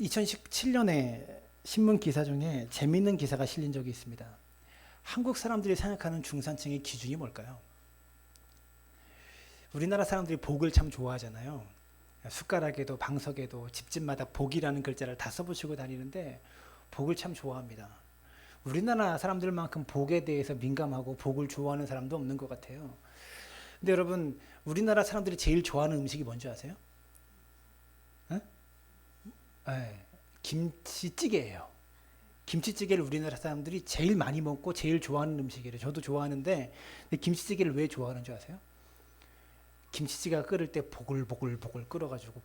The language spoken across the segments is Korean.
2017년에 신문 기사 중에 재미있는 기사가 실린 적이 있습니다. 한국 사람들이 생각하는 중산층의 기준이 뭘까요? 우리나라 사람들이 복을 참 좋아하잖아요. 숟가락에도 방석에도 집집마다 복이라는 글자를 다 써붙이고 다니는데 복을 참 좋아합니다. 우리나라 사람들만큼 복에 대해서 민감하고 복을 좋아하는 사람도 없는 것 같아요. 근데 여러분, 우리나라 사람들이 제일 좋아하는 음식이 뭔지 아세요? 에? 김치찌개예요. 김치찌개를 우리나라 사람들이 제일 많이 먹고 제일 좋아하는 음식이래요. 저도 좋아하는데 근데 김치찌개를 왜 좋아하는 줄 아세요? 김치찌개가 끓을 때 보글보글 끓어가지고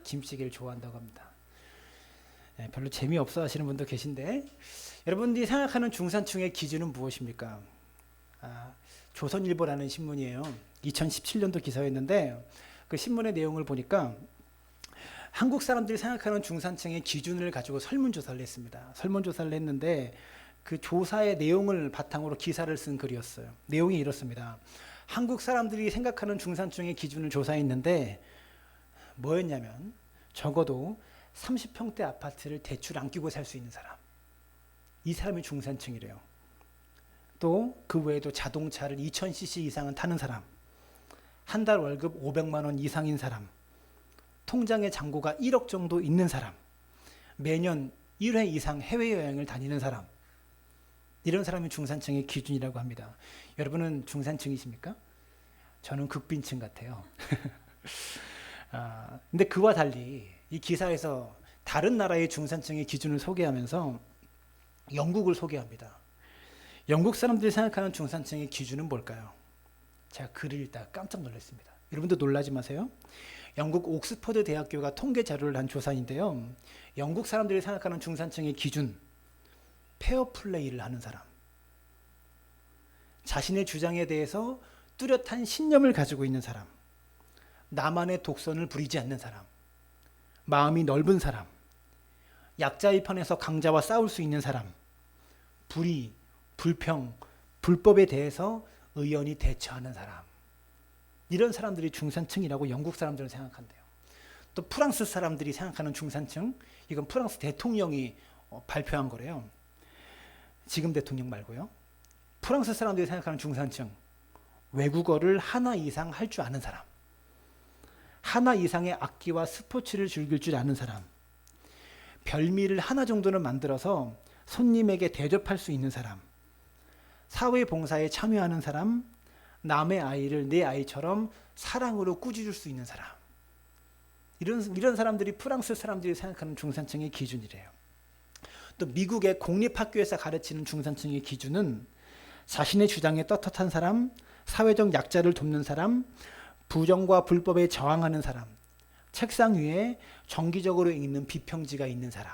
김치찌개를 좋아한다고 합니다. 별로 재미없어 하시는 분도 계신데 여러분들이 생각하는 중산층의 기준은 무엇입니까? 조선일보라는 신문이에요. 2017년도 기사였는데 그 신문의 내용을 보니까 한국 사람들이 생각하는 중산층의 기준을 가지고 설문조사를 했습니다. 설문조사를 했는데 그 조사의 내용을 바탕으로 기사를 쓴 글이었어요. 내용이 이렇습니다. 한국 사람들이 생각하는 중산층의 기준을 조사했는데 뭐였냐면 적어도 30평대 아파트를 대출 안 끼고 살 수 있는 사람. 이 사람이 중산층이래요. 또 그 외에도 자동차를 2000cc 이상은 타는 사람. 한 달 월급 500만 원 이상인 사람. 통장에 잔고가 1억 정도 있는 사람. 매년 1회 이상 해외여행을 다니는 사람. 이런 사람이 중산층의 기준이라고 합니다. 여러분은 중산층이십니까? 저는 극빈층 같아요. 근데 그와 달리 이 기사에서 다른 나라의 중산층의 기준을 소개하면서 영국을 소개합니다. 영국 사람들이 생각하는 중산층의 기준은 뭘까요? 제가 글을 읽다가 깜짝 놀랐습니다. 여러분도 놀라지 마세요. 영국 옥스퍼드 대학교가 통계 자료를 한 조사인데요. 영국 사람들이 생각하는 중산층의 기준, 페어플레이를 하는 사람. 자신의 주장에 대해서 뚜렷한 신념을 가지고 있는 사람. 나만의 독선을 부리지 않는 사람. 마음이 넓은 사람. 약자의 편에서 강자와 싸울 수 있는 사람. 불의, 불평, 불법에 대해서 의연히 대처하는 사람. 이런 사람들이 중산층이라고 영국 사람들은 생각한대요. 또 프랑스 사람들이 생각하는 중산층, 이건 프랑스 대통령이 발표한 거래요. 지금 대통령 말고요. 프랑스 사람들이 생각하는 중산층, 외국어를 하나 이상 할 줄 아는 사람, 하나 이상의 악기와 스포츠를 즐길 줄 아는 사람, 별미를 하나 정도는 만들어서 손님에게 대접할 수 있는 사람, 사회봉사에 참여하는 사람, 남의 아이를 내 아이처럼 사랑으로 꾸짖을 수 있는 사람. 이런 사람들이 프랑스 사람들이 생각하는 중산층의 기준이래요. 또 미국의 공립학교에서 가르치는 중산층의 기준은 자신의 주장에 떳떳한 사람, 사회적 약자를 돕는 사람, 부정과 불법에 저항하는 사람, 책상 위에 정기적으로 읽는 비평지가 있는 사람.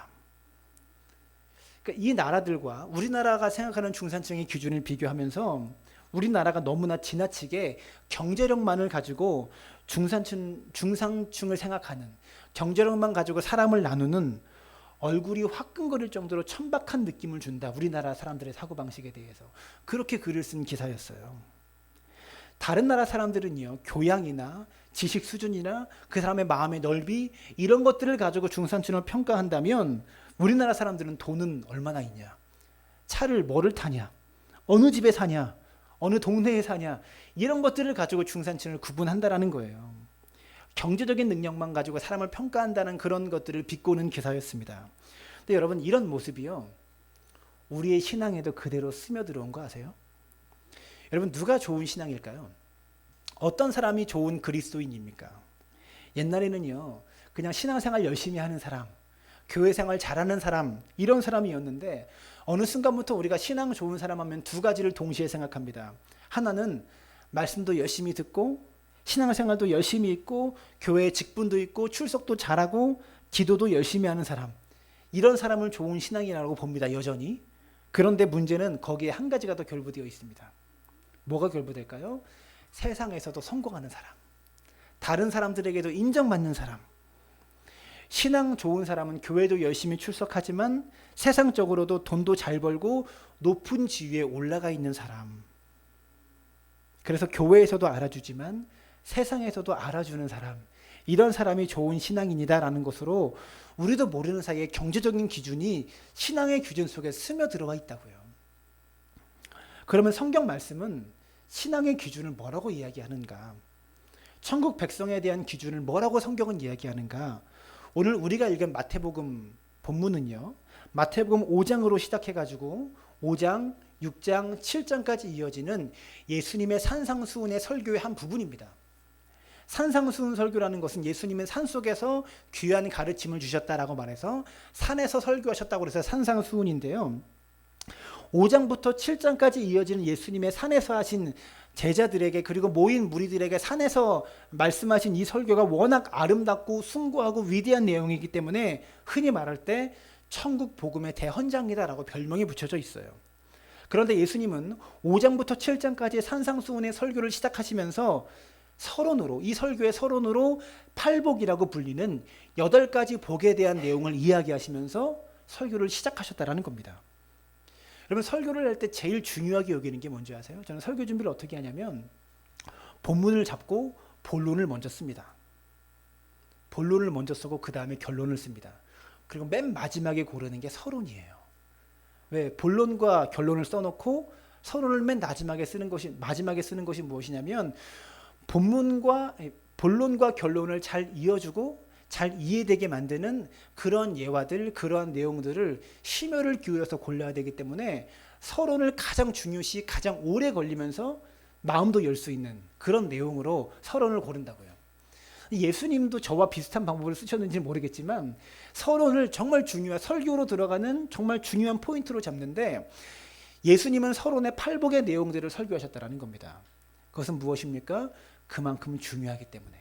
그러니까 이 나라들과 우리나라가 생각하는 중산층의 기준을 비교하면서 우리나라가 너무나 지나치게 경제력만을 가지고 중상층을 생각하는, 경제력만 가지고 사람을 나누는, 얼굴이 화끈거릴 정도로 천박한 느낌을 준다. 우리나라 사람들의 사고방식에 대해서. 그렇게 글을 쓴 기사였어요. 다른 나라 사람들은요, 교양이나 지식 수준이나 그 사람의 마음의 넓이, 이런 것들을 가지고 중산층을 평가한다면 우리나라 사람들은 돈은 얼마나 있냐, 차를 뭐를 타냐, 어느 집에 사냐, 어느 동네에 사냐, 이런 것들을 가지고 중산층을 구분한다라는 거예요. 경제적인 능력만 가지고 사람을 평가한다는 그런 것들을 비꼬는 기사였습니다. 근데 여러분, 이런 모습이요, 우리의 신앙에도 그대로 스며들어온 거 아세요? 여러분, 누가 좋은 신앙일까요? 어떤 사람이 좋은 그리스도인입니까? 옛날에는요, 그냥 신앙생활 열심히 하는 사람, 교회 생활 잘하는 사람, 이런 사람이었는데 어느 순간부터 우리가 신앙 좋은 사람 하면 두 가지를 동시에 생각합니다. 하나는 말씀도 열심히 듣고 신앙생활도 열심히 있고 교회에 직분도 있고 출석도 잘하고 기도도 열심히 하는 사람, 이런 사람을 좋은 신앙이라고 봅니다. 여전히. 그런데 문제는 거기에 한 가지가 더 결부되어 있습니다. 뭐가 결부될까요? 세상에서도 성공하는 사람, 다른 사람들에게도 인정받는 사람. 신앙 좋은 사람은 교회도 열심히 출석하지만 세상적으로도 돈도 잘 벌고 높은 지위에 올라가 있는 사람. 그래서 교회에서도 알아주지만 세상에서도 알아주는 사람. 이런 사람이 좋은 신앙인이다라는 것으로 우리도 모르는 사이에 경제적인 기준이 신앙의 기준 속에 스며들어와 있다고요. 그러면 성경 말씀은 신앙의 기준을 뭐라고 이야기하는가? 천국 백성에 대한 기준을 뭐라고 성경은 이야기하는가? 오늘 우리가 읽은 마태복음 본문은요, 마태복음 5장으로 시작해가지고 5장, 6장, 7장까지 이어지는 예수님의 산상수훈의 설교의 한 부분입니다. 산상수훈 설교라는 것은 예수님은 산속에서 귀한 가르침을 주셨다라고 말해서 산에서 설교하셨다고 해서 산상수훈인데요. 5장부터 7장까지 이어지는 예수님의 산에서 하신 제자들에게 그리고 모인 무리들에게 산에서 말씀하신 이 설교가 워낙 아름답고 숭고하고 위대한 내용이기 때문에 흔히 말할 때 천국 복음의 대헌장이다라고 별명이 붙여져 있어요. 그런데 예수님은 5장부터 7장까지 산상수훈의 설교를 시작하시면서 서론으로, 이 설교의 서론으로 팔복이라고 불리는 8가지 복에 대한 내용을 이야기하시면서 설교를 시작하셨다라는 겁니다. 여러분, 설교를 할 때 제일 중요하게 여기는 게 뭔지 아세요? 저는 설교 준비를 어떻게 하냐면 본문을 잡고 본론을 먼저 씁니다. 본론을 먼저 쓰고 그 다음에 결론을 씁니다. 그리고 맨 마지막에 고르는 게 서론이에요. 왜? 본론과 결론을 써놓고 서론을 맨 마지막에 쓰는 것이 무엇이냐면 본론과 결론을 잘 이어주고 잘 이해되게 만드는 그런 예화들, 그러한 내용들을 심혈을 기울여서 골라야 되기 때문에 서론을 가장 중요시 가장 오래 걸리면서 마음도 열 수 있는 그런 내용으로 서론을 고른다고요. 예수님도 저와 비슷한 방법을 쓰셨는지 모르겠지만 서론을 정말 중요한 설교로 들어가는 정말 중요한 포인트로 잡는데 예수님은 서론의 팔복의 내용들을 설교하셨다는 겁니다. 그것은 무엇입니까? 그만큼 중요하기 때문에.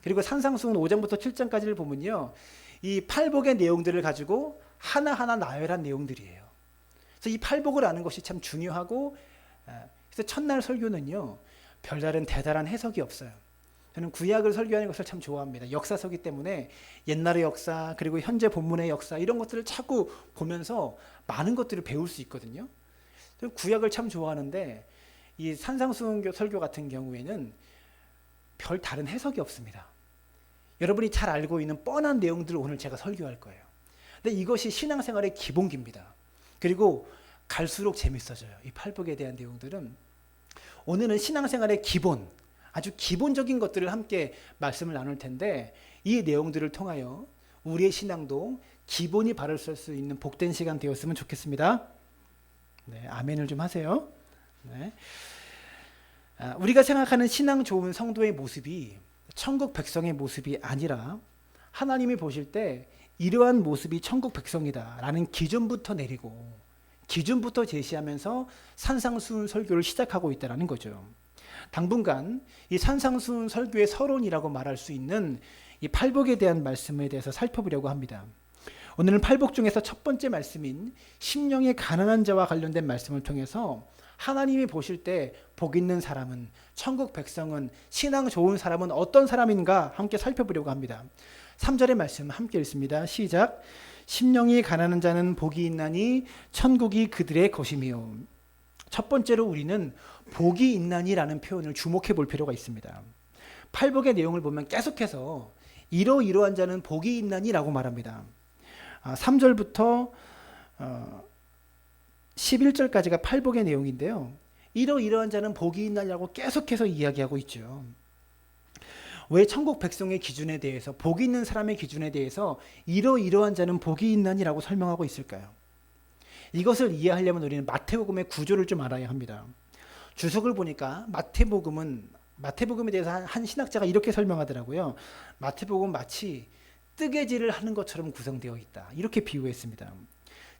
그리고 산상수훈 5장부터 7장까지를 보면요, 이 팔복의 내용들을 가지고 하나하나 나열한 내용들이에요. 그래서 이 팔복을 아는 것이 참 중요하고, 그래서 첫날 설교는요, 별다른 대단한 해석이 없어요. 저는 구약을 설교하는 것을 참 좋아합니다. 역사서기 때문에 옛날의 역사 그리고 현재 본문의 역사 이런 것들을 자꾸 보면서 많은 것들을 배울 수 있거든요. 구약을 참 좋아하는데 이 산상수훈 설교 같은 경우에는 별 다른 해석이 없습니다. 여러분이 잘 알고 있는 뻔한 내용들을 오늘 제가 설교할 거예요. 근데 이것이 신앙생활의 기본기입니다. 그리고 갈수록 재밌어져요. 이 팔복에 대한 내용들은. 오늘은 신앙생활의 기본, 아주 기본적인 것들을 함께 말씀을 나눌 텐데 이 내용들을 통하여 우리의 신앙도 기본이 바를 수 있는 복된 시간 되었으면 좋겠습니다. 네, 아멘을 좀 하세요. 네. 우리가 생각하는 신앙 좋은 성도의 모습이 천국 백성의 모습이 아니라 하나님이 보실 때 이러한 모습이 천국 백성이다라는 기준부터 내리고 기준부터 제시하면서 산상수훈 설교를 시작하고 있다는 거죠. 당분간 이 산상수훈 설교의 서론이라고 말할 수 있는 이 팔복에 대한 말씀에 대해서 살펴보려고 합니다. 오늘은 팔복 중에서 첫 번째 말씀인 심령이 가난한 자와 관련된 말씀을 통해서 하나님이 보실 때 복 있는 사람은, 천국 백성은, 신앙 좋은 사람은 어떤 사람인가 함께 살펴보려고 합니다. 3절의 말씀 함께 읽습니다. 시작. 심령이 가난한 자는 복이 있나니 천국이 그들의 것이며. 첫 번째로 우리는 복이 있나니라는 표현을 주목해 볼 필요가 있습니다. 팔복의 내용을 보면 계속해서 이러이러한 자는 복이 있나니라고 말합니다. 3절부터 11절까지가 팔복의 내용인데요. 이러이러한 자는 복이 있나니라고 계속해서 이야기하고 있죠. 왜 천국 백성의 기준에 대해서, 복이 있는 사람의 기준에 대해서 이러이러한 자는 복이 있나니라고 설명하고 있을까요? 이것을 이해하려면 우리는 마태복음의 구조를 좀 알아야 합니다. 주석을 보니까 마태복음에 대해서 한 신학자가 이렇게 설명하더라고요. 마태복음 마치 뜨개질을 하는 것처럼 구성되어 있다. 이렇게 비유했습니다.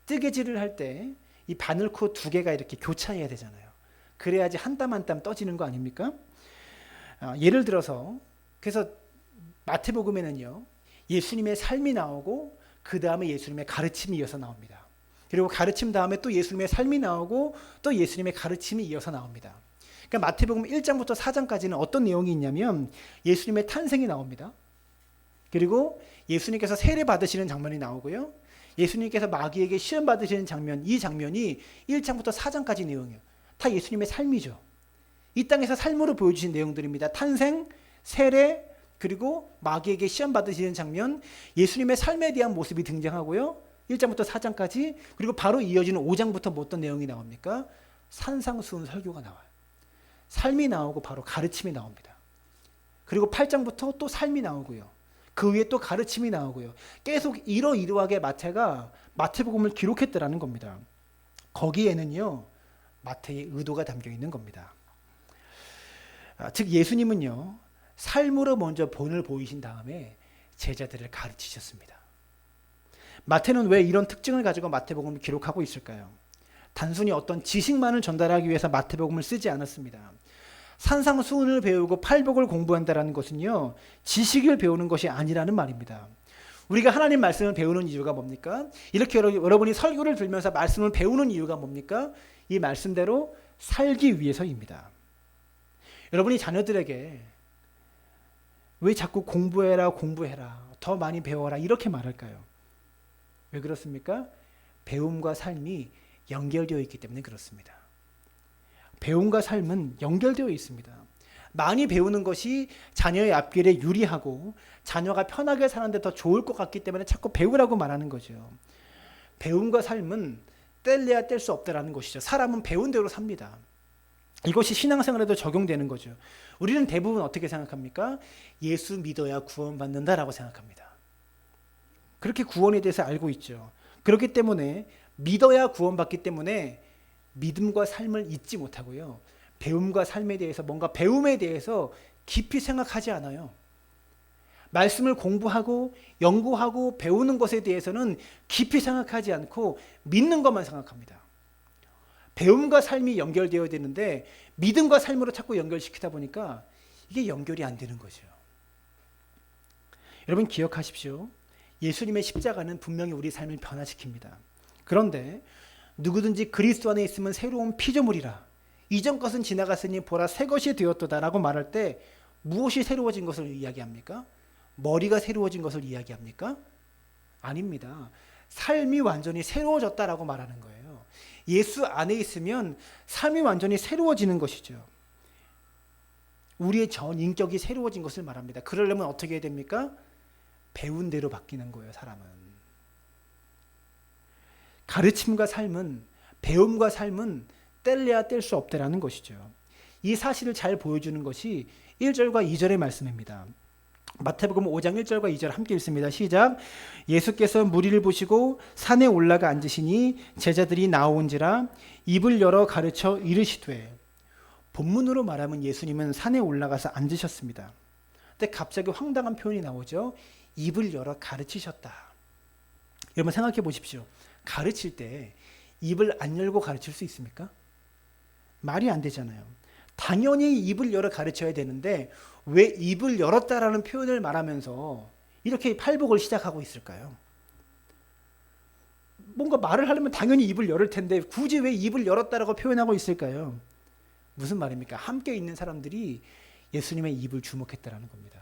뜨개질을 할 때 이 바늘코 2개가 이렇게 교차해야 되잖아요. 그래야지 한 땀 한 땀 떠지는 거 아닙니까? 예를 들어서 그래서 마태복음에는요, 예수님의 삶이 나오고 그 다음에 예수님의 가르침이 이어서 나옵니다. 그리고 가르침 다음에 또 예수님의 삶이 나오고 또 예수님의 가르침이 이어서 나옵니다. 그러니까 마태복음 1장부터 4장까지는 어떤 내용이 있냐면 예수님의 탄생이 나옵니다. 그리고 예수님께서 세례 받으시는 장면이 나오고요. 예수님께서 마귀에게 시험 받으시는 장면, 이 장면이 1장부터 4장까지 내용이에요. 다 예수님의 삶이죠. 이 땅에서 삶으로 보여주신 내용들입니다. 탄생, 세례, 그리고 마귀에게 시험 받으시는 장면, 예수님의 삶에 대한 모습이 등장하고요. 1장부터 4장까지, 그리고 바로 이어지는 5장부터 뭐 어떤 내용이 나옵니까? 산상수훈 설교가 나와요. 삶이 나오고 바로 가르침이 나옵니다. 그리고 8장부터 또 삶이 나오고요. 그 위에 또 가르침이 나오고요. 계속 이러이러하게 마태가 마태복음을 기록했더라는 겁니다. 거기에는요, 마태의 의도가 담겨 있는 겁니다. 즉 예수님은요, 삶으로 먼저 본을 보이신 다음에 제자들을 가르치셨습니다. 마태는 왜 이런 특징을 가지고 마태복음을 기록하고 있을까요? 단순히 어떤 지식만을 전달하기 위해서 마태복음을 쓰지 않았습니다. 산상수훈을 배우고 팔복을 공부한다는 것은요, 지식을 배우는 것이 아니라는 말입니다. 우리가 하나님 말씀을 배우는 이유가 뭡니까? 이렇게 여러분이 설교를 들으면서 말씀을 배우는 이유가 뭡니까? 이 말씀대로 살기 위해서입니다. 여러분이 자녀들에게 왜 자꾸 공부해라, 더 많이 배워라 이렇게 말할까요? 왜 그렇습니까? 배움과 삶이 연결되어 있기 때문에 그렇습니다. 배움과 삶은 연결되어 있습니다. 많이 배우는 것이 자녀의 앞길에 유리하고 자녀가 편하게 사는데 더 좋을 것 같기 때문에 자꾸 배우라고 말하는 거죠. 배움과 삶은 뗄래야 뗄 수 없다라는 것이죠. 사람은 배운 대로 삽니다. 이것이 신앙생활에도 적용되는 거죠. 우리는 대부분 어떻게 생각합니까? 예수 믿어야 구원받는다라고 생각합니다. 그렇게 구원에 대해서 알고 있죠. 그렇기 때문에 믿어야 구원받기 때문에 믿음과 삶을 잊지 못하고요. 배움과 삶에 대해서 뭔가 배움에 대해서 깊이 생각하지 않아요. 말씀을 공부하고 연구하고 배우는 것에 대해서는 깊이 생각하지 않고 믿는 것만 생각합니다. 배움과 삶이 연결되어야 되는데 믿음과 삶으로 자꾸 연결시키다 보니까 이게 연결이 안 되는 거죠. 여러분 기억하십시오. 예수님의 십자가는 분명히 우리 삶을 변화시킵니다. 그런데 누구든지 그리스도 안에 있으면 새로운 피조물이라 이전 것은 지나갔으니 보라 새 것이 되었도다라고 말할 때 무엇이 새로워진 것을 이야기합니까? 머리가 새로워진 것을 이야기합니까? 아닙니다. 삶이 완전히 새로워졌다라고 말하는 거예요. 예수 안에 있으면 삶이 완전히 새로워지는 것이죠. 우리의 전 인격이 새로워진 것을 말합니다. 그러려면 어떻게 해야 됩니까? 배운 대로 바뀌는 거예요, 사람은. 가르침과 삶은, 배움과 삶은 뗄래야 뗄 수 없다라는 것이죠. 이 사실을 잘 보여주는 것이 1절과 2절의 말씀입니다. 마태복음 5장 1절과 2절 함께 읽습니다. 시작. 예수께서 무리를 보시고 산에 올라가 앉으시니 제자들이 나온지라 입을 열어 가르쳐 이르시되. 본문으로 말하면 예수님은 산에 올라가서 앉으셨습니다. 근데 갑자기 황당한 표현이 나오죠. 입을 열어 가르치셨다. 여러분 생각해 보십시오. 가르칠 때 입을 안 열고 가르칠 수 있습니까? 말이 안 되잖아요. 당연히 입을 열어 가르쳐야 되는데 왜 입을 열었다라는 표현을 말하면서 이렇게 팔복을 시작하고 있을까요? 뭔가 말을 하려면 당연히 입을 열을 텐데 굳이 왜 입을 열었다라고 표현하고 있을까요? 무슨 말입니까? 함께 있는 사람들이 예수님의 입을 주목했다라는 겁니다.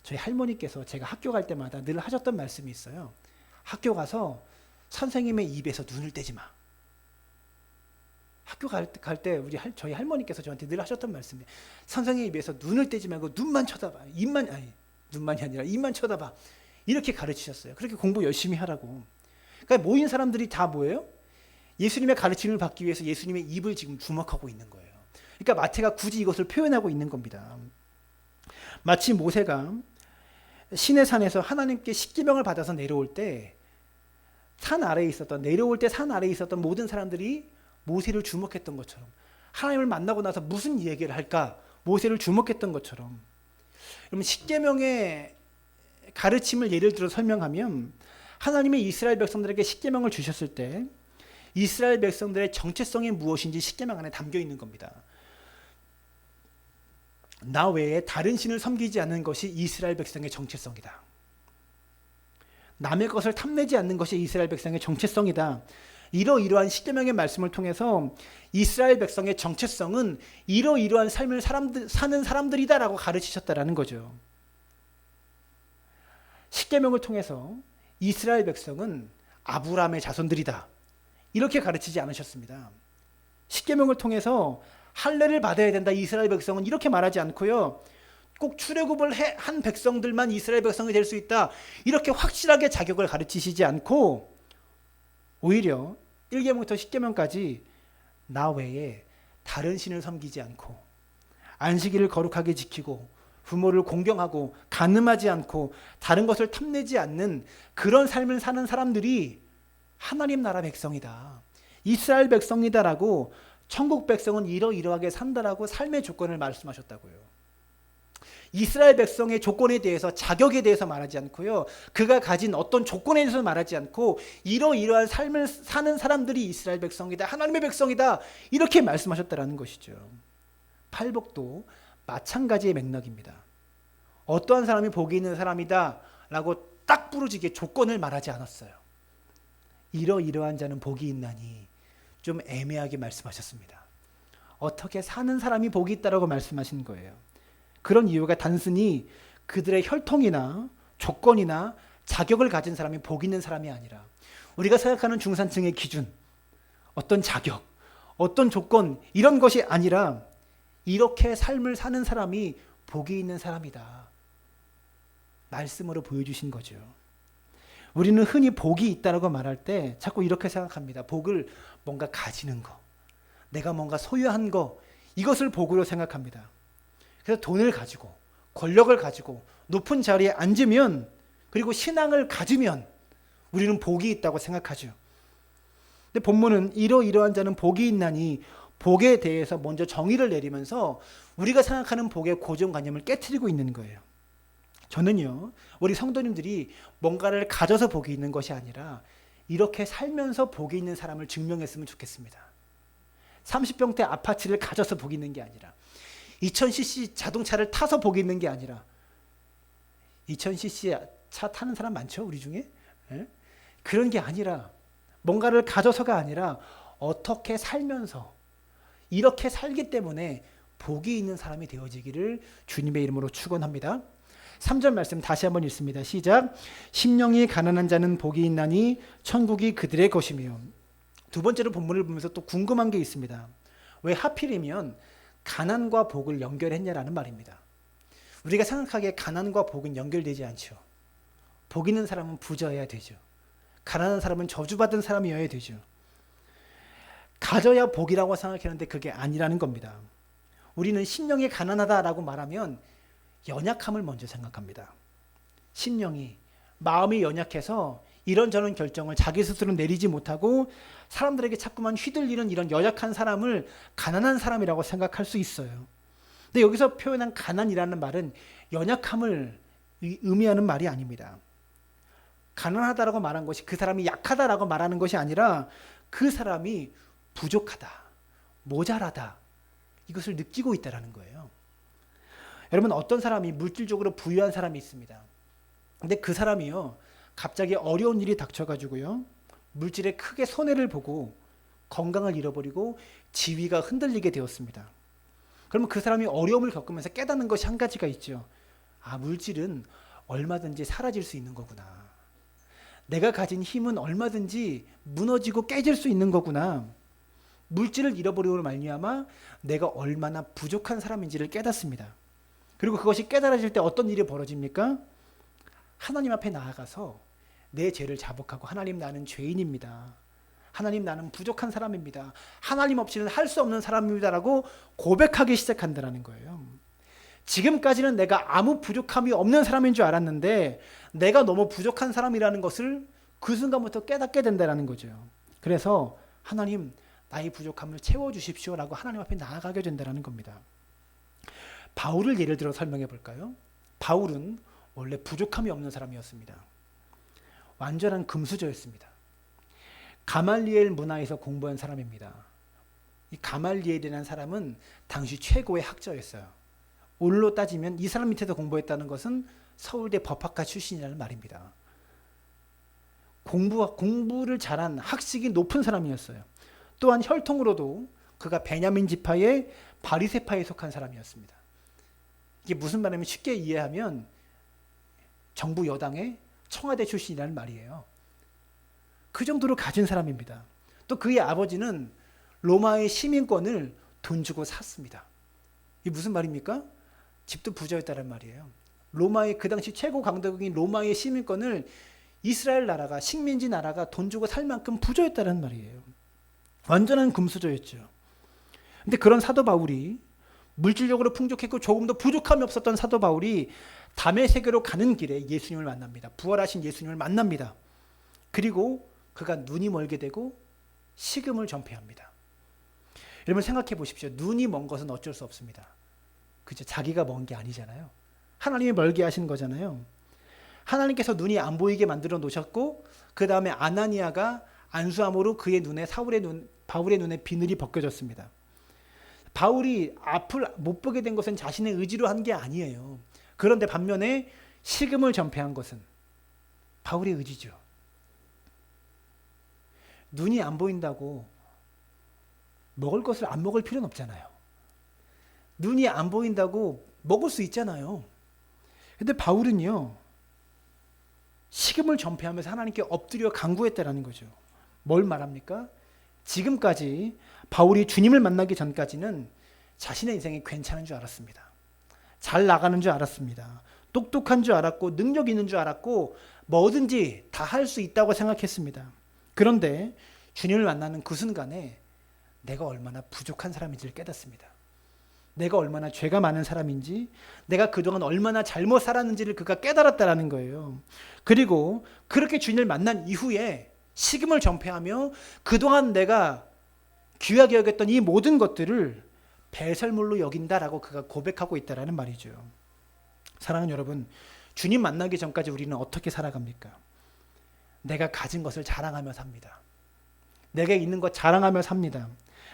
저희 할머니께서 제가 학교 갈 때마다 늘 하셨던 말씀이 있어요. 학교 가서 선생님의 입에서 눈을 떼지 마. 학교 갈 때 저희 할머니께서 저한테 늘 하셨던 말씀이에요. 선생님 입에서 눈을 떼지 말고 눈만 쳐다봐. 눈만이 아니라 입만 쳐다봐. 이렇게 가르치셨어요. 그렇게 공부 열심히 하라고. 그러니까 모인 사람들이 다 뭐예요? 예수님의 가르침을 받기 위해서 예수님의 입을 지금 주목하고 있는 거예요. 그러니까 마태가 굳이 이것을 표현하고 있는 겁니다. 마치 모세가 시내산에서 하나님께 십계명을 받아서 내려올 때 내려올 때 산 아래에 있었던 모든 사람들이 모세를 주목했던 것처럼 하나님을 만나고 나서 무슨 얘기를 할까? 모세를 주목했던 것처럼 여러분 십계명의 가르침을 예를 들어 설명하면 하나님이 이스라엘 백성들에게 십계명을 주셨을 때 이스라엘 백성들의 정체성이 무엇인지 십계명 안에 담겨 있는 겁니다. 나 외에 다른 신을 섬기지 않는 것이 이스라엘 백성의 정체성이다. 남의 것을 탐내지 않는 것이 이스라엘 백성의 정체성이다. 이러이러한 십계명의 말씀을 통해서 이스라엘 백성의 정체성은 이러이러한 삶을 사는 사람들이다라고 가르치셨다라는 거죠. 십계명을 통해서 이스라엘 백성은 아브라함의 자손들이다. 이렇게 가르치지 않으셨습니다. 십계명을 통해서 할례를 받아야 된다. 이스라엘 백성은 이렇게 말하지 않고요. 꼭 출애굽을 한 백성들만 이스라엘 백성이 될 수 있다, 이렇게 확실하게 자격을 가르치시지 않고 오히려 1계명부터 10계명까지 나 외에 다른 신을 섬기지 않고 안식일을 거룩하게 지키고 부모를 공경하고 간음하지 않고 다른 것을 탐내지 않는 그런 삶을 사는 사람들이 하나님 나라 백성이다, 이스라엘 백성이다라고, 천국 백성은 이러이러하게 산다라고 삶의 조건을 말씀하셨다고요. 이스라엘 백성의 조건에 대해서, 자격에 대해서 말하지 않고요, 그가 가진 어떤 조건에 대해서 말하지 않고 이러이러한 삶을 사는 사람들이 이스라엘 백성이다, 하나님의 백성이다, 이렇게 말씀하셨다라는 것이죠. 팔복도 마찬가지의 맥락입니다. 어떠한 사람이 복이 있는 사람이다 라고 딱 부러지게 조건을 말하지 않았어요. 이러이러한 자는 복이 있나니, 좀 애매하게 말씀하셨습니다. 어떻게 사는 사람이 복이 있다라고 말씀하신 거예요. 그런 이유가 단순히 그들의 혈통이나 조건이나 자격을 가진 사람이 복 있는 사람이 아니라, 우리가 생각하는 중산층의 기준, 어떤 자격, 어떤 조건, 이런 것이 아니라 이렇게 삶을 사는 사람이 복이 있는 사람이다, 말씀으로 보여주신 거죠. 우리는 흔히 복이 있다라고 말할 때 자꾸 이렇게 생각합니다. 복을 뭔가 가지는 거, 내가 뭔가 소유한 거, 이것을 복으로 생각합니다. 그래서 돈을 가지고 권력을 가지고 높은 자리에 앉으면, 그리고 신앙을 가지면 우리는 복이 있다고 생각하죠. 근데 본문은 이러이러한 자는 복이 있나니, 복에 대해서 먼저 정의를 내리면서 우리가 생각하는 복의 고정관념을 깨트리고 있는 거예요. 저는요, 우리 성도님들이 뭔가를 가져서 복이 있는 것이 아니라 이렇게 살면서 복이 있는 사람을 증명했으면 좋겠습니다. 30평대 아파트를 가져서 복이 있는 게 아니라, 2000cc 자동차를 타서 복이 있는 게 아니라, 2000cc 차 타는 사람 많죠, 우리 중에? 예? 그런 게 아니라, 뭔가를 가져서가 아니라 어떻게 살면서 이렇게 살기 때문에 복이 있는 사람이 되어지기를 주님의 이름으로 축원합니다. 3절 말씀 다시 한번 읽습니다. 시작. 심령이 가난한 자는 복이 있나니 천국이 그들의 것이며. 두 번째로 본문을 보면서 또 궁금한 게 있습니다. 왜 하필이면 가난과 복을 연결했냐라는 말입니다. 우리가 생각하기에 가난과 복은 연결되지 않죠. 복 있는 사람은 부자여야 되죠. 가난한 사람은 저주받은 사람이어야 되죠. 가져야 복이라고 생각했는데 그게 아니라는 겁니다. 우리는 심령이 가난하다라고 말하면 연약함을 먼저 생각합니다. 심령이, 마음이 연약해서 이런저런 결정을 자기 스스로 내리지 못하고 사람들에게 자꾸만 휘둘리는 이런 연약한 사람을 가난한 사람이라고 생각할 수 있어요. 근데 여기서 표현한 가난이라는 말은 연약함을 의미하는 말이 아닙니다. 가난하다라고 말한 것이 그 사람이 약하다라고 말하는 것이 아니라 그 사람이 부족하다, 모자라다, 이것을 느끼고 있다는 거예요. 여러분, 어떤 사람이 물질적으로 부유한 사람이 있습니다. 근데 그 사람이요, 갑자기 어려운 일이 닥쳐가지고요, 물질에 크게 손해를 보고 건강을 잃어버리고 지위가 흔들리게 되었습니다. 그러면 그 사람이 어려움을 겪으면서 깨닫는 것이 한 가지가 있죠. 아, 물질은 얼마든지 사라질 수 있는 거구나. 내가 가진 힘은 얼마든지 무너지고 깨질 수 있는 거구나. 물질을 잃어버림으로 말미암아 내가 얼마나 부족한 사람인지를 깨닫습니다. 그리고 그것이 깨달아질 때 어떤 일이 벌어집니까? 하나님 앞에 나아가서 내 죄를 자복하고, 하나님, 나는 죄인입니다. 하나님, 나는 부족한 사람입니다. 하나님 없이는 할 수 없는 사람입니다라고 고백하기 시작한다는 거예요. 지금까지는 내가 아무 부족함이 없는 사람인 줄 알았는데 내가 너무 부족한 사람이라는 것을 그 순간부터 깨닫게 된다는 거죠. 그래서 하나님, 나의 부족함을 채워주십시오라고 하나님 앞에 나아가게 된다는 겁니다. 바울을 예를 들어 설명해 볼까요? 바울은 원래 부족함이 없는 사람이었습니다. 완전한 금수저였습니다. 가말리엘 문화에서 공부한 사람입니다. 이 가말리엘이라는 사람은 당시 최고의 학자였어요. 오늘로 따지면 이 사람 밑에서 공부했다는 것은 서울대 법학과 출신이라는 말입니다. 공부를 잘한 학식이 높은 사람이었어요. 또한 혈통으로도 그가 베냐민 지파의 바리새파에 속한 사람이었습니다. 이게 무슨 말이냐면, 쉽게 이해하면 정부 여당의 청와대 출신이라는 말이에요. 그 정도로 가진 사람입니다. 또 그의 아버지는 로마의 시민권을 돈 주고 샀습니다. 이게 무슨 말입니까? 집도 부자였다는 말이에요. 로마의 그 당시 최고 강대국인 로마의 시민권을 이스라엘 나라가, 식민지 나라가 돈 주고 살 만큼 부자였다는 말이에요. 완전한 금수저였죠. 근데 그런 사도 바울이, 물질적으로 풍족했고 조금 더 부족함이 없었던 사도 바울이 다메섹으로 가는 길에 예수님을 만납니다. 부활하신 예수님을 만납니다. 그리고 그가 눈이 멀게 되고 식음을 전폐합니다. 여러분 생각해 보십시오. 눈이 먼 것은 어쩔 수 없습니다. 그죠? 자기가 먼 게 아니잖아요. 하나님이 멀게 하신 거잖아요. 하나님께서 눈이 안 보이게 만들어 놓으셨고, 그 다음에 아나니아가 안수함으로 그의 눈에, 바울의 눈에 비늘이 벗겨졌습니다. 바울이 앞을 못 보게 된 것은 자신의 의지로 한 게 아니에요. 그런데 반면에 식음을 전폐한 것은 바울의 의지죠. 눈이 안 보인다고 먹을 것을 안 먹을 필요는 없잖아요. 눈이 안 보인다고 먹을 수 있잖아요. 근데 바울은요, 식음을 전폐하면서 하나님께 엎드려 간구했다라는 거죠. 뭘 말합니까? 지금까지 바울이 주님을 만나기 전까지는 자신의 인생이 괜찮은 줄 알았습니다. 잘 나가는 줄 알았습니다. 똑똑한 줄 알았고 능력 있는 줄 알았고 뭐든지 다 할 수 있다고 생각했습니다. 그런데 주님을 만나는 그 순간에 내가 얼마나 부족한 사람인지를 깨닫습니다. 내가 얼마나 죄가 많은 사람인지, 내가 그동안 얼마나 잘못 살았는지를 그가 깨달았다라는 거예요. 그리고 그렇게 주님을 만난 이후에 식음을 전폐하며 그동안 내가 귀하게 여겼던 이 모든 것들을 배설물로 여긴다라고 그가 고백하고 있다라는 말이죠. 사랑하는 여러분, 주님 만나기 전까지 우리는 어떻게 살아갑니까? 내가 가진 것을 자랑하며 삽니다. 내게 있는 것 자랑하며 삽니다.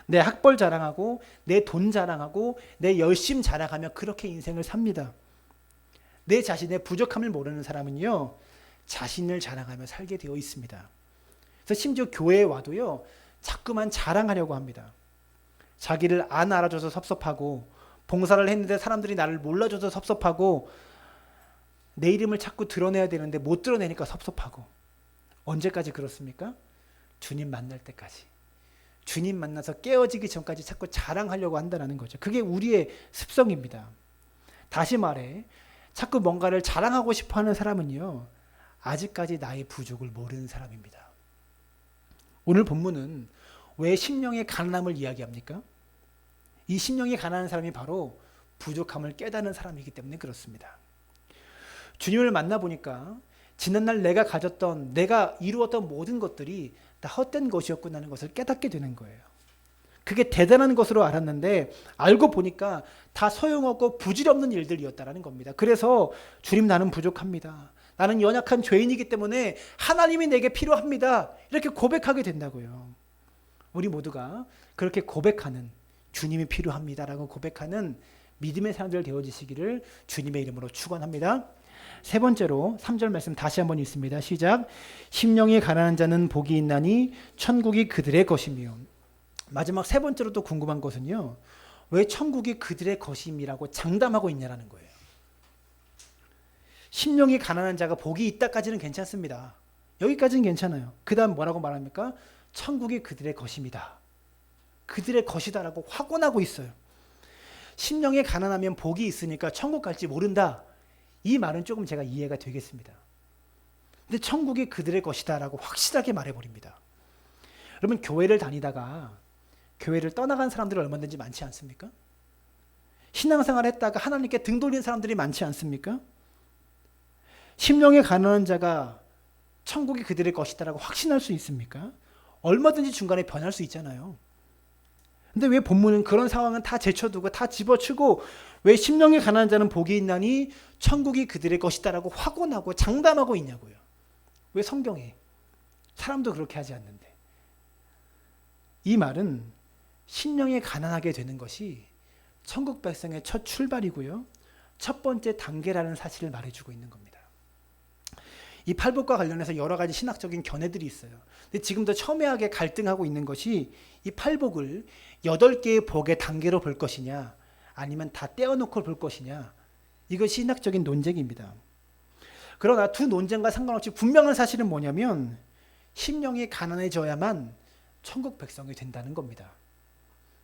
내 학벌 자랑하고 내 돈 자랑하고 내 열심 자랑하며 그렇게 인생을 삽니다. 내 자신의 부족함을 모르는 사람은요, 자신을 자랑하며 살게 되어 있습니다. 그래서 심지어 교회에 와도요, 자꾸만 자랑하려고 합니다. 자기를 안 알아줘서 섭섭하고, 봉사를 했는데 사람들이 나를 몰라줘서 섭섭하고, 내 이름을 자꾸 드러내야 되는데 못 드러내니까 섭섭하고. 언제까지 그렇습니까? 주님 만날 때까지. 주님 만나서 깨어지기 전까지 자꾸 자랑하려고 한다는 거죠. 그게 우리의 습성입니다. 다시 말해, 자꾸 뭔가를 자랑하고 싶어하는 사람은요, 아직까지 나의 부족을 모르는 사람입니다. 오늘 본문은 왜 심령의 가난함을 이야기합니까? 이 심령이 가난한 사람이 바로 부족함을 깨닫는 사람이기 때문에 그렇습니다. 주님을 만나보니까 지난날 내가 가졌던, 내가 이루었던 모든 것들이 다 헛된 것이었구나는 것을 깨닫게 되는 거예요. 그게 대단한 것으로 알았는데 알고 보니까 다 소용없고 부질없는 일들이었다는 겁니다. 그래서 주님, 나는 부족합니다. 나는 연약한 죄인이기 때문에 하나님이 내게 필요합니다. 이렇게 고백하게 된다고요. 우리 모두가 그렇게 고백하는, 주님이 필요합니다라고 고백하는 믿음의 사람들 되어지시기를 주님의 이름으로 축원합니다. 세 번째로 3절 말씀 다시 한번 읽습니다. 시작. 심령이 가난한 자는 복이 있나니 천국이 그들의 것이며. 마지막 세 번째로 또 궁금한 것은요, 왜 천국이 그들의 것임이라고 장담하고 있냐라는 거예요. 심령이 가난한 자가 복이 있다까지는 괜찮습니다. 여기까지는 괜찮아요. 그 다음 뭐라고 말합니까? 천국이 그들의 것입니다. 그들의 것이다라고 확언하고 있어요. 심령이 가난하면 복이 있으니까 천국 갈지 모른다. 이 말은 조금 제가 이해가 되겠습니다. 근데 천국이 그들의 것이다라고 확실하게 말해버립니다. 여러분, 교회를 다니다가 교회를 떠나간 사람들이 얼마든지 많지 않습니까? 신앙생활 했다가 하나님께 등 돌린 사람들이 많지 않습니까? 심령이 가난한 자가 천국이 그들의 것이다라고 확신할 수 있습니까? 얼마든지 중간에 변할 수 있잖아요. 근데 왜 본문은 그런 상황은 다 제쳐두고 다 집어치고 왜 심령이 가난한 자는 복이 있나니 천국이 그들의 것이다라고 확언하고 장담하고 있냐고요. 왜 성경에? 사람도 그렇게 하지 않는데. 이 말은 심령이 가난하게 되는 것이 천국 백성의 첫 출발이고요, 첫 번째 단계라는 사실을 말해주고 있는 겁니다. 이 팔복과 관련해서 여러 가지 신학적인 견해들이 있어요. 근데 지금도 첨예하게 갈등하고 있는 것이 이 팔복을 8개의 복의 단계로 볼 것이냐, 아니면 다 떼어놓고 볼 것이냐, 이것이 신학적인 논쟁입니다. 그러나 두 논쟁과 상관없이 분명한 사실은 뭐냐면 심령이 가난해져야만 천국 백성이 된다는 겁니다.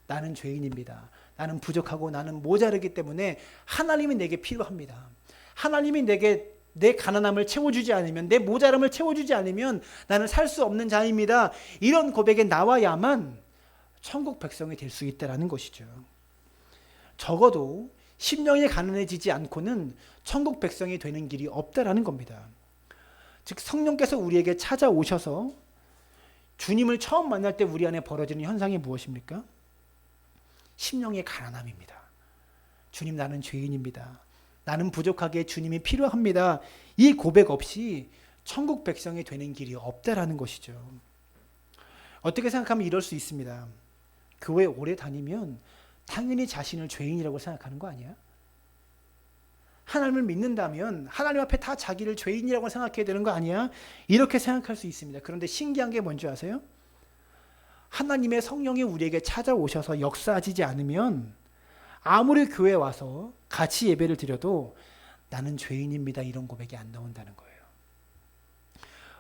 나는 죄인입니다. 나는 부족하고 나는 모자르기 때문에 하나님이 내게 필요합니다. 하나님이 내게 내 가난함을 채워주지 않으면, 내 모자람을 채워주지 않으면 나는 살 수 없는 자입니다. 이런 고백에 나와야만 천국 백성이 될 수 있다는 것이죠. 적어도 심령이 가난해지지 않고는 천국 백성이 되는 길이 없다라는 겁니다. 즉 성령께서 우리에게 찾아오셔서 주님을 처음 만날 때 우리 안에 벌어지는 현상이 무엇입니까? 심령의 가난함입니다. 주님, 나는 죄인입니다. 나는 부족하기에 주님이 필요합니다. 이 고백 없이 천국 백성이 되는 길이 없다라는 것이죠. 어떻게 생각하면 이럴 수 있습니다. 교회 오래 다니면 당연히 자신을 죄인이라고 생각하는 거 아니야? 하나님을 믿는다면 하나님 앞에 다 자기를 죄인이라고 생각해야 되는 거 아니야? 이렇게 생각할 수 있습니다. 그런데 신기한 게 뭔지 아세요? 하나님의 성령이 우리에게 찾아오셔서 역사하지 않으면 아무리 교회에 와서 같이 예배를 드려도 나는 죄인입니다, 이런 고백이 안 나온다는 거예요.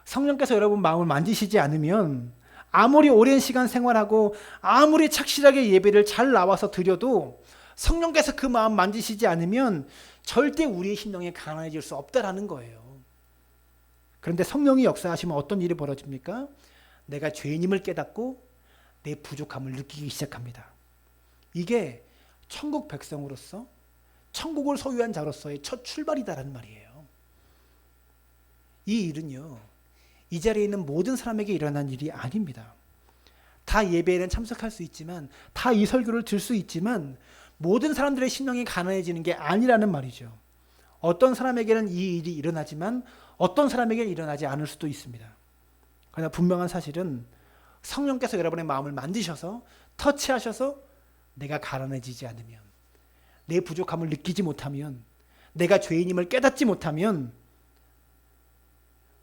성령께서 여러분 마음을 만지시지 않으면 아무리 오랜 시간 생활하고 아무리 착실하게 예배를 잘 나와서 드려도 성령께서 그 마음 만지시지 않으면 절대 우리의 심령이 가난해질 수 없다라는 거예요. 그런데 성령이 역사하시면 어떤 일이 벌어집니까? 내가 죄인임을 깨닫고 내 부족함을 느끼기 시작합니다. 이게 천국 백성으로서, 천국을 소유한 자로서의 첫 출발이다라는 말이에요. 이 일은요, 이 자리에 있는 모든 사람에게 일어난 일이 아닙니다. 다 예배에는 참석할 수 있지만, 다 이 설교를 들 수 있지만 모든 사람들의 심령이 가난해지는 게 아니라는 말이죠. 어떤 사람에게는 이 일이 일어나지만 어떤 사람에게는 일어나지 않을 수도 있습니다. 그러나 분명한 사실은 성령께서 여러분의 마음을 만드셔서 터치하셔서 내가 가난해지지 않으면, 내 부족함을 느끼지 못하면, 내가 죄인임을 깨닫지 못하면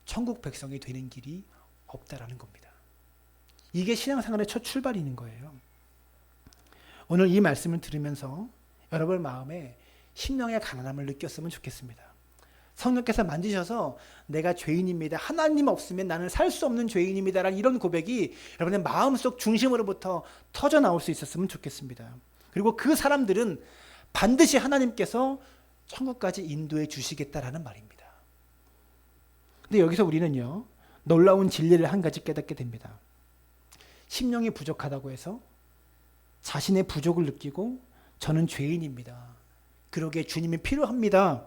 천국 백성이 되는 길이 없다라는 겁니다. 이게 신앙생활의 첫 출발인 거예요. 오늘 이 말씀을 들으면서 여러분 마음에 심령의 가난함을 느꼈으면 좋겠습니다. 성령께서 만지셔서 내가 죄인입니다, 하나님 없으면 나는 살 수 없는 죄인입니다 라는 이런 고백이 여러분의 마음속 중심으로부터 터져 나올 수 있었으면 좋겠습니다. 그리고 그 사람들은 반드시 하나님께서 천국까지 인도해 주시겠다라는 말입니다. 근데 여기서 우리는요, 놀라운 진리를 한 가지 깨닫게 됩니다. 심령이 부족하다고 해서 자신의 부족을 느끼고 저는 죄인입니다, 그러기에 주님이 필요합니다,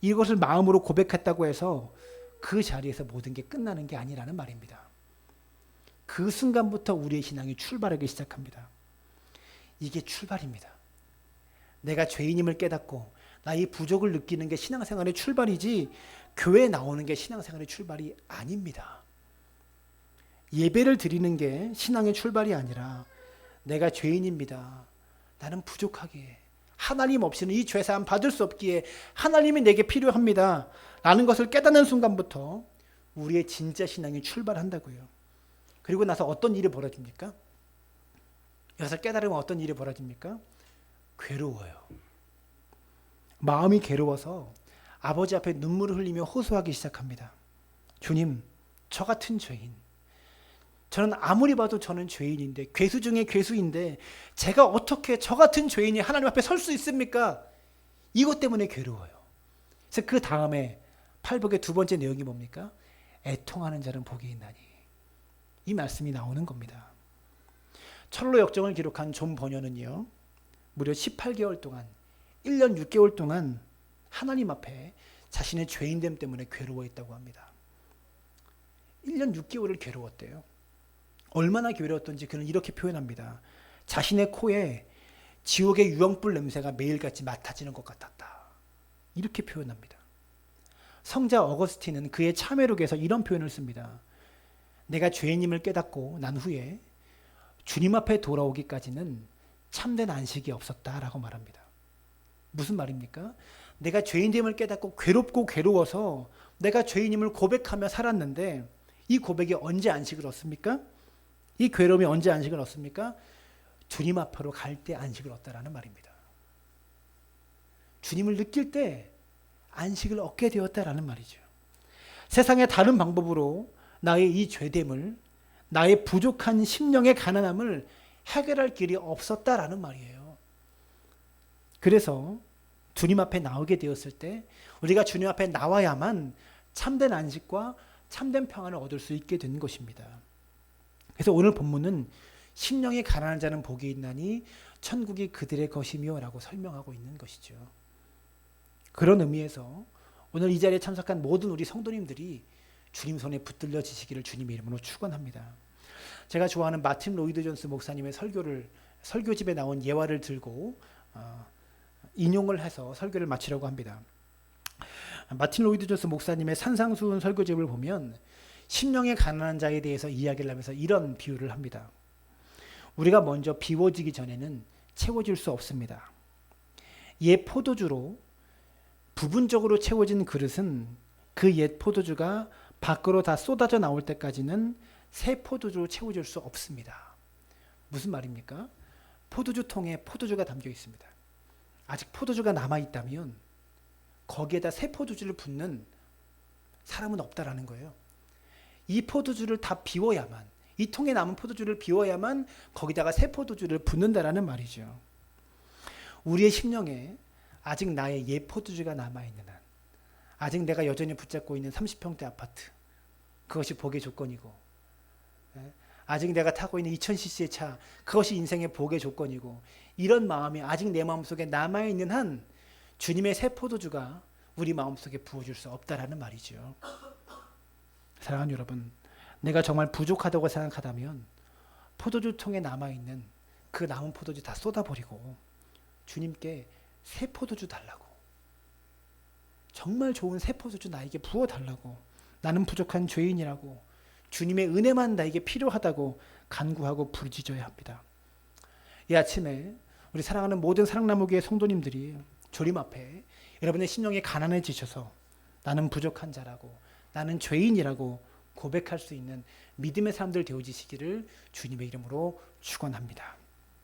이것을 마음으로 고백했다고 해서 그 자리에서 모든 게 끝나는 게 아니라는 말입니다. 그 순간부터 우리의 신앙이 출발하기 시작합니다. 이게 출발입니다. 내가 죄인임을 깨닫고 나의 부족을 느끼는 게 신앙생활의 출발이지 교회에 나오는 게 신앙생활의 출발이 아닙니다. 예배를 드리는 게 신앙의 출발이 아니라 내가 죄인입니다, 나는 부족하기에 하나님 없이는 이 죄사함 받을 수 없기에 하나님이 내게 필요합니다 라는 것을 깨닫는 순간부터 우리의 진짜 신앙이 출발한다고요. 그리고 나서 어떤 일이 벌어집니까? 여기서 깨달으면 어떤 일이 벌어집니까? 괴로워요. 마음이 괴로워서 아버지 앞에 눈물을 흘리며 호소하기 시작합니다. 주님, 저 같은 죄인, 저는 아무리 봐도 저는 죄인인데, 괴수 중에 괴수인데 제가 어떻게 저 같은 죄인이 하나님 앞에 설 수 있습니까? 이것 때문에 괴로워요. 그래서 그 다음에 팔복의 두 번째 내용이 뭡니까? 애통하는 자는 복이 있나니, 이 말씀이 나오는 겁니다. 철로 역정을 기록한 존 버녀는요, 무려 18개월 동안, 1년 6개월 동안 하나님 앞에 자신의 죄인됨 때문에 괴로워했다고 합니다. 1년 6개월을 괴로웠대요. 얼마나 괴로웠던지 그는 이렇게 표현합니다. 자신의 코에 지옥의 유황불 냄새가 매일같이 맡아지는 것 같았다, 이렇게 표현합니다. 성자 어거스틴은 그의 참회록에서 이런 표현을 씁니다. 내가 죄인임을 깨닫고 난 후에 주님 앞에 돌아오기까지는 참된 안식이 없었다라고 말합니다. 무슨 말입니까? 내가 죄인됨을 깨닫고 괴롭고 괴로워서 내가 죄인임을 고백하며 살았는데 이 고백이 언제 안식을 얻습니까? 이 괴로움이 언제 안식을 얻습니까? 주님 앞으로 갈 때 안식을 얻다라는 말입니다. 주님을 느낄 때 안식을 얻게 되었다라는 말이죠. 세상의 다른 방법으로 나의 이 죄됨을, 나의 부족한 심령의 가난함을 해결할 길이 없었다라는 말이에요. 그래서 주님 앞에 나오게 되었을 때 우리가 주님 앞에 나와야만 참된 안식과 참된 평안을 얻을 수 있게 된 것입니다. 그래서 오늘 본문은 심령이 가난한 자는 복이 있나니 천국이 그들의 것이며 라고 설명하고 있는 것이죠. 그런 의미에서 오늘 이 자리에 참석한 모든 우리 성도님들이 주님 손에 붙들려지시기를 주님의 이름으로 축원합니다. 제가 좋아하는 마틴 로이드 존스 목사님의 설교집에 나온 예화를 들고 인용을 해서 설교를 마치려고 합니다. 마틴 로이드 존스 목사님의 산상수훈 설교집을 보면 심령의 가난한 자에 대해서 이야기를 하면서 이런 비유를 합니다. 우리가 먼저 비워지기 전에는 채워질 수 없습니다. 옛 포도주로 부분적으로 채워진 그릇은 그 옛 포도주가 밖으로 다 쏟아져 나올 때까지는 새 포도주로 채워질 수 없습니다. 무슨 말입니까? 포도주 통에 포도주가 담겨 있습니다. 아직 포도주가 남아있다면 거기에다 새 포도주를 붓는 사람은 없다라는 거예요. 이 포도주를 다 비워야만, 이 통에 남은 포도주를 비워야만 거기다가 새 포도주를 붓는다라는 말이죠. 우리의 심령에 아직 나의 옛 포도주가 남아있는 한, 아직 내가 여전히 붙잡고 있는 30평대 아파트, 그것이 복의 조건이고, 아직 내가 타고 있는 2000cc의 차, 그것이 인생의 복의 조건이고, 이런 마음이 아직 내 마음속에 남아있는 한 주님의 새 포도주가 우리 마음속에 부어줄 수 없다라는 말이죠. 사랑하는 여러분, 내가 정말 부족하다고 생각하다면 포도주 통에 남아있는 그 남은 포도주 다 쏟아버리고 주님께 새 포도주 달라고, 정말 좋은 새 포도주 나에게 부어달라고, 나는 부족한 죄인이라고, 주님의 은혜만 나에게 필요하다고 간구하고 부르짖어야 합니다. 이 아침에 우리 사랑하는 모든 사랑나무교회 성도님들이 주님 앞에 여러분의 심령이 가난해지셔서 나는 부족한 자라고, 나는 죄인이라고 고백할 수 있는 믿음의 사람들 되어지시기를 주님의 이름으로 축원합니다.